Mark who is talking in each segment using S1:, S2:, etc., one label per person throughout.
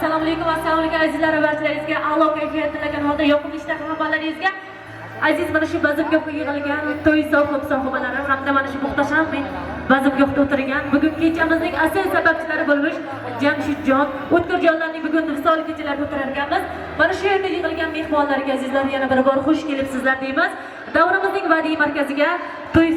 S1: Assalomu alaykum azizlar va barchalaringizga a'lo kayfiyat tilagan holda yoqimli ishtahli hamkorlaringizga aziz mana shu bazmgohga yig'ilgan to'y sohibalari hamda mana shu muhtasham bazmgohda o'tirgan bugun kechamizning asl sababchilari bo'lmish Jamshidjon, O'tkirjonlarning bugun visol kechalarida o'tirar ekanmiz. Mana shu yerda yig'ilgan mehmonlarga azizlar yana bir bor xush kelibsizlar deymiz. Davramizning badiiy markaziga to'y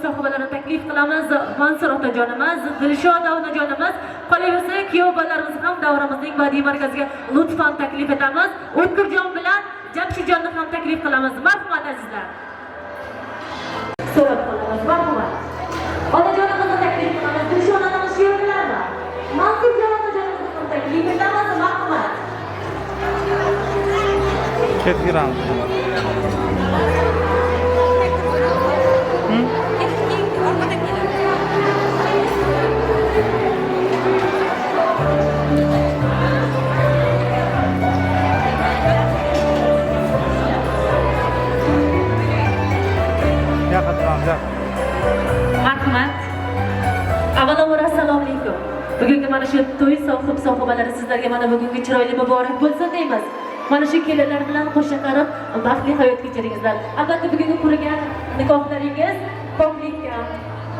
S1: sohibalarini taklif qilamiz. Mansur otajonimiz, Dilshoda onajonimiz, qolaversa kuyov bolalarimiz ham davramizning badiiy markaziga lutfan taklif etamiz. O'tkirjon bilan Jamshidjonni ham taklif qilamiz. Marhamat azizlar. So'rab qolamiz. Marhamat. Onajonimizni taklif qilamiz. Dilshoda onamiz shu yerdalarmi? Mansur otajonimizni ham taklif etamiz. Marhamat.
S2: Ketgiramiz.
S1: Marhamat. Avvalambor assalomu alaykum. Bugungi mana shu to'y sohibalari sizlarga mana bugungi chiroyli muborak bo'lsin deymiz. Mana shu kelinlar bilan qo'sha qarab baxtli hayot kechiringizlar. Albatta bugungi qurgan nikohlaringiz poklikka,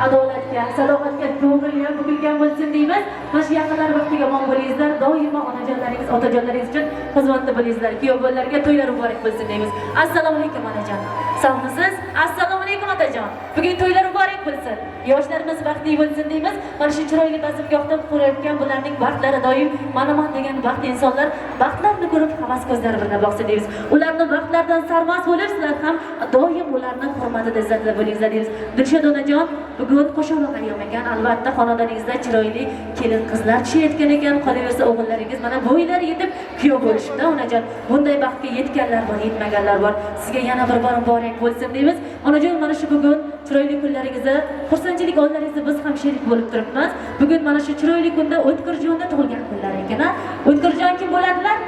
S1: adolatga, sadoqatga to'g'ri bukilgan bo'lsin deymiz. Mana shu yaqinlar vaqtiga omon bo'lingizlar. Doimo onajonlaringiz, otajonlaringiz uchun xizmatda bo'lingizlar. Kuyov bolalarga to'ylar muborak bo'lsin deymiz. Assalomu alaykum onajon. Sog'misiz? Assalomu alaykum otajon. Bugun to'ylar muborak bo'lsin. Yoshlarimiz baxtli bo'lsin deymiz. Mana shu chiroyli bazmgohda qurayotgan bularning baxtlari doim manaman degan baxt insonlar baxtlarni ko'rib havas ko'zlari bilan boqsa deymiz. Ularni baxtlaridan sarmast bo'lib, sizlar ham doim ularni hurmatida izzatda bo'lingizlar deymiz. Dilshoda onajon, bugun qo'shaloq ayyom ekan. Albatta xonadoningizda chiroyli kelin qizlar tushayotgan ekan. Qolaversa o'g'illaringiz mana bo'ylar yetib kuyov bo'lishibdi onajon. Bunday baxtga yetganlar bor, yetmaganlar bor. Sizga yana bir bor muborak bo'lsin deymiz. Onajon, mana shu bugun chiroyli kunlaringizni, xursandchilik onlaringizni biz ham sherik bo'lib turibmiz. Bugun mana shu chiroyli kunda O'tkirjonda tug'ilgan kunlar ekan. O'tkirjon kim bo'ladilar?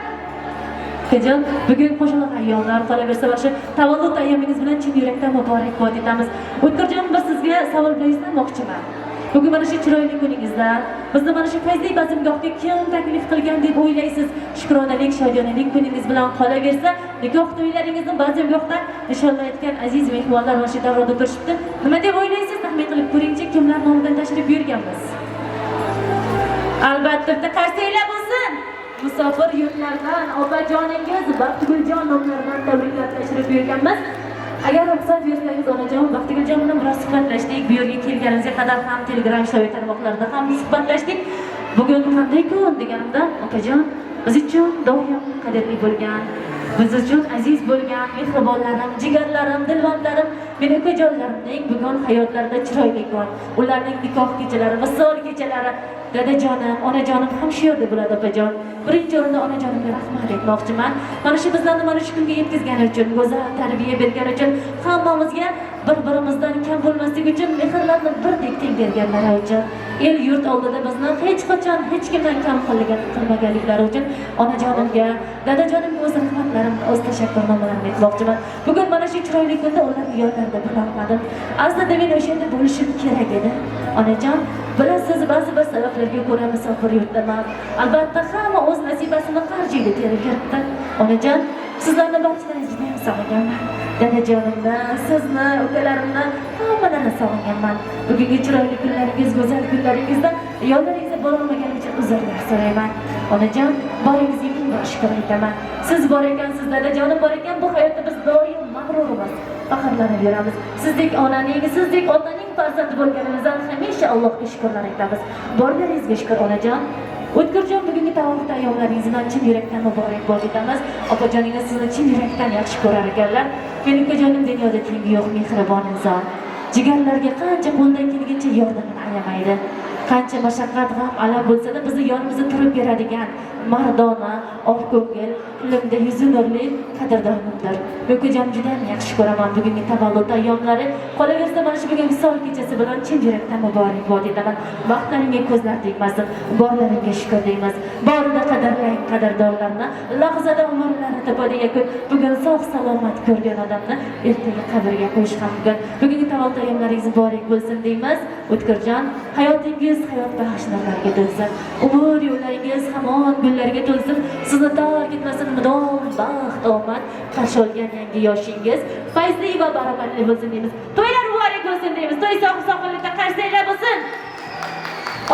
S1: Jon, bugun qo'shaloq ayyomlar, qolaversa mana shu tavallud ayyomingiz bilan chin yurakdan muborakbod etamiz. O'tkirjon, biz sizga savol bermoqchiman. Bugun mana shu chiroyli kuningizda bizni mana shu fayzli bazmgohga kim taklif qilgan deb o'ylaysiz? Shukronalik, shodiyonalik kuningiz bilan qolaversa, nikoh to'ylaringizni bazmgohdan nishonlayotgan aziz mehmonlar mana shu davrada turishibdi. Nima deb o'ylaysiz? Taxmin qilib ko'ringchi, kimlar nomidan tashrif buyurganmiz? Albatta, qarsanglar bo'lsin. Musofir yurtlardan opajoningiz Baxtiguljon nomlaridan tabriklab tashrif buyurganmiz. Agar ruxsat bersangiz onajon, Baxtiguljon bilan biroz suhbatlashdik. Bu yerga kelganimizga qadar ham Telegram ijtimoiy tarmoqlarida ham suhbatlashdik. Bugun qanday kun deganimda, opajon, biz uchun doim qadrli bo'lgan, biz uchun aziz bo'lgan mehribonlarim, jigarlarim, dilvonlarim, meni ukajonlarimning bugun hayotlarida chiroyli kun. Ularning nikoh kechalari, visol kechalari, dadajonim, onajonim ham shu yerda bo'ladi opajon. Birinchi o'rinda onajonimga rahmat aytmoqchiman. Mana shu bizlarni mana shu kunga yetkazgani uchun, go'zal tarbiya bergani uchun, hammamizga bir-birimizdan kam bo'lmaslik uchun mehrlarni birdek teng berganlari uchun, el yurt oldida bizni hech qachon hech kimdan kam qilmaganliklari uchun onajonimga, dadajonimga o'z rahmatlarimni, o'z tashakkurnomalarimni aytmoqchiman. Bugun mana shu chiroyli kunda ularni yonlarida bo'lolmadim. Aslida men o'sha yerda bo'lishim kerak edi. Onajon, bilasiz, ba'zi bir sabablarga ko'ra musofir yurtdaman. Albatta hamma o'z nasibasini qarjiydi terib yuribdi. Onajon, sizlarni barchalaringizni ham sog'inganman. Dadajonimni, sizni, ukalarimni hammalarini sog'inganman. Bugungi chiroyli kunlaringiz, go'zal kunlaringizda yo'llaringizga borolmaganim uchun uzrlar so'rayman. Onajon, boringizga ming bor shukr aytaman. Siz bor ekansiz, dadajonim bor ekan, bu hayotda biz doim mag'rurmiz. Faxrlanib yuramiz. Sizdek onaning, sizdek otaning farzandi bo'lganimizdan hamisha Allohga shukrlar aytamiz. Borlaringizga shukr onajon. O'tkirjon, bugungi tavallud ayyomlaringizdan chin yurakdan muborakbod etamiz. Opajoningiz sizni chin yurakdan yaxshi ko'rar ekanlar. Mening ukajonim dunyoda tengi yo'q, mehribon inson. Jigarlarga qancha qo'ldan kelguncha yordamini ayamaydi. Qancha mashaqqat ham alam bo'lsa-da bizni yonimizda turib beradigan mardona, orko'ngil, limda yuzi nurli qadrdonimdir. Ukajonim juda ham yaxshi ko'raman bugungi tavallud ayyomlari. Qolaversa mana shu bugungi visol kechasi bilan chin yurakdan muborakbod etaman. Baxtlaringga ko'zlar tegmasin, borlaringga shukr deymiz. Borida qadrlang qadrdonlarni, lahzada umrlarini topadi yakun. Bugun sog' salomat ko'rgan odamni ertaga qabrga qo'yish ham mumkin. Bugungi tavallud ayyomlaringiz muborak bo'lsin deymiz. O'tkirjon, hayotingiz umringiz hayot bag'ishlariga to'lsin. Umr yo'llaringiz hamon gullarga to'lsin. Sizni tor ketmasin mudom baxt, omad qarshi olgan yangi yoshingiz fayzli va barobarli bo'lsin deymiz. To'ylar muborak bo'lsin deymiz. To'y sog'-sog'likda qarsanglar bo'lsin.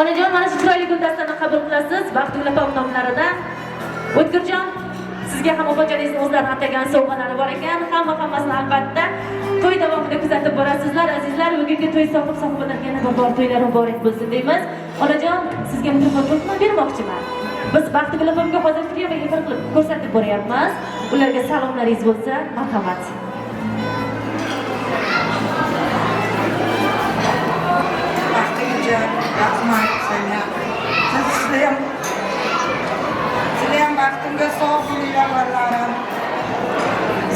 S1: Onajon, mana shu chiroyli guldastani qabul qilasiz. Baxtli opam nomlaridan. O'tkirjon, sizga ham opajoningizni o'zlari atagan sovg'alari bor ekan. Hammasini albatta to'y davomida kuzatib borasizlar. Azizlar, bugungi to'y sohiblariga yana bir bor to'ylar muborak bo'lsin deymiz. Onajon, sizga mikrofonni bermoqchiman. Biz Baxtigul opamga hozir filmga efir qilib ko'rsatib boryapmiz. Ularga salomlaringiz bo'lsa, marhamat.
S2: Baxtiguljon, rahmat senga. Sizlarga baxtimga sog' bo'linglar barlarim.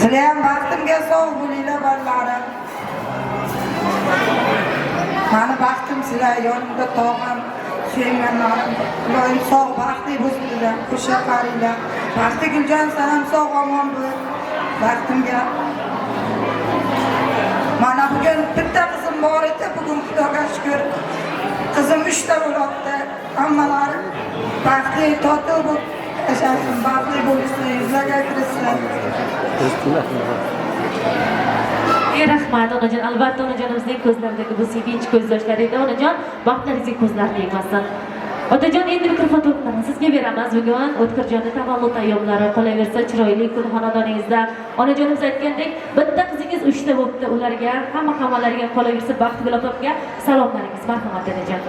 S2: Sizlarga baxtimga sog' bo'linglar barlarim. Mani baxtim sizlar yonimda tog'am, suyganlarim. Ular sog' baxtli bo'lsinlar, qo'sha qaringlar. Baxtiguljon, sen ham sog' omon bo'l. Baxtimga. Mana bugun bitta qizim bor edi, bugun Xudoga shukr. Qizim 3 ta bo'libdi. Hammalari baxtli, totuv bo'lib yashashsin, baxtli bo'lsin, yuzlarga kirsin.
S1: Rahmat onajon, albatta onajonimizning ko'zlaridagi bu sevinch ko'z yoshlariga onajon, baxtlaringizga ko'zlar tegmasin. Otajon, endi mikrofon to'plarni sizga beramiz. Bugun O'tkirjonning tavallud ayyomlari, qolaversa chiroyli kun xonadoningizda. Onajonimiz aytgandek, bitta qizingiz 3 ta bo'libdi. Ularga, hammalariga qolaversa Baxtigul opamga salomlaringiz, marhamat onajon.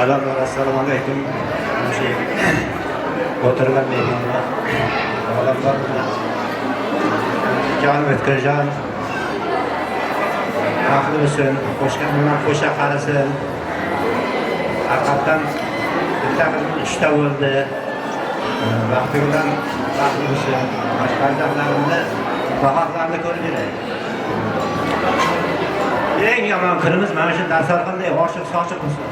S3: Assalomu alaykum. O'tirgan mehmonlar. Olamlar. Jon O'tkirjon. Baxtli bo'lsin, qo'shgan bilan qo'sha qarasin. Haqiqatan bitta qizim 3 ta bo'ldi. Baxtiguldan baxtli bo'lsin. Farzandlarimni bahorlarni ko'rib yuraylik. Eng yomon kunimiz mana shu dasturxonda oshiq sochiq bo'lsin.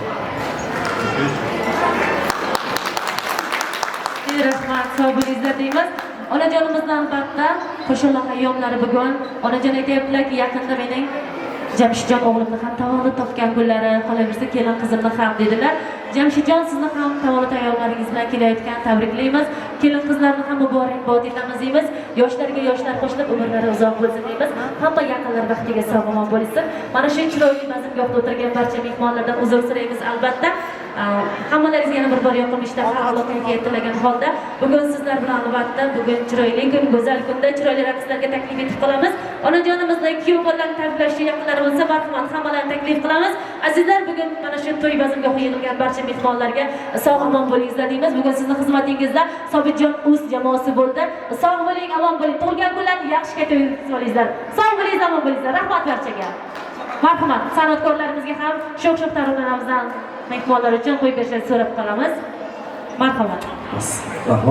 S1: Rahmat, sog' bo'linglar deymiz. Onajonimizdan albatta qo'shaloq ayyomlari bugun. Onajon aytayaptilarki, yaqinda mening Jamshidjon o'g'limni ham tavallud topgan kunlari, qolaversa kelin qizimni ham dedilar. Jamshidjon, sizni ham tavallud ayyomlaringiz bilan kelayotgan tabriklaymiz. Kelin qizlarni ham muborakbod etamiz deymiz. Yoshlarga yoshlar qo'shilib umrlari uzoq bo'lsin deymiz. Hamma yaqinlar baxtiga sog'-omon bo'lsin. Mana shu chiroyli bazmgohda o'tirgan barcha mehmonlardan uzr so'raymiz albatta. Hammalaringizga yana bir bor yoqimli ishlar salomatlikka tilagan holda bugun sizlar bilan albatta bugun chiroyli kun, go'zal kunda chiroyli raqslarga taklif etib qolamiz. Onajonimizni kuyov bolani tabriklashga yaqinlari bo'lsa, marhamat hammalarni taklif qilamiz. Azizlar, bugun mana shu to'y bazmgohiga yig'ilgan barcha mehmonlarga sog'-omon bo'linglar deymiz. Bugun sizning xizmatingizda Sobitjon Uz jamoasi bo'ldi. Sog' bo'ling, omon bo'ling. Tug'ilgan kunlarni yaxshi o'tkazib olinglar. Sog' bo'ling, omon bo'linglar. Rahmat barchaga. Marhamat, san'atkorlarimizga ham sho'x-sho'x taronalardan mehmonlar uchun qo'yib berishni so'rab qolamiz. Marhamat.